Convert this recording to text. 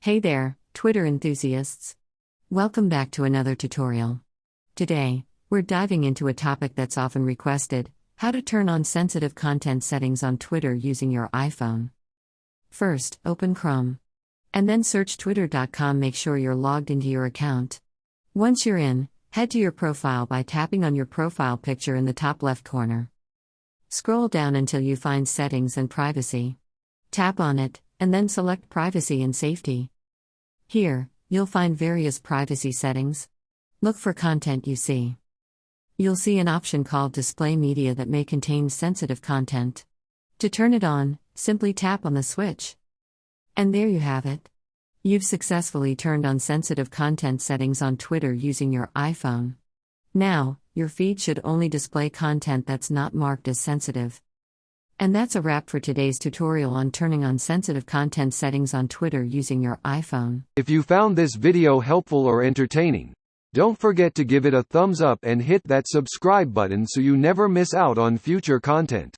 Hey there, Twitter enthusiasts. Welcome back to another tutorial. Today, we're diving into a topic that's often requested: how to turn on sensitive content settings on Twitter using your iPhone. First, open Chrome. And then search twitter.com. Make sure you're logged into your account. Once you're in, head to your profile by tapping on your profile picture in the top left corner. Scroll down until you find Settings and Privacy. Tap on it, and then select Privacy and Safety. Here, you'll find various privacy settings. Look for content you see. You'll see an option called Display Media that may contain sensitive content. To turn it on, simply tap on the switch. And there you have it. You've successfully turned on sensitive content settings on Twitter using your iPhone. Now, your feed should only display content that's not marked as sensitive. And that's a wrap for today's tutorial on turning on sensitive content settings on Twitter using your iPhone. If you found this video helpful or entertaining, don't forget to give it a thumbs up and hit that subscribe button so you never miss out on future content.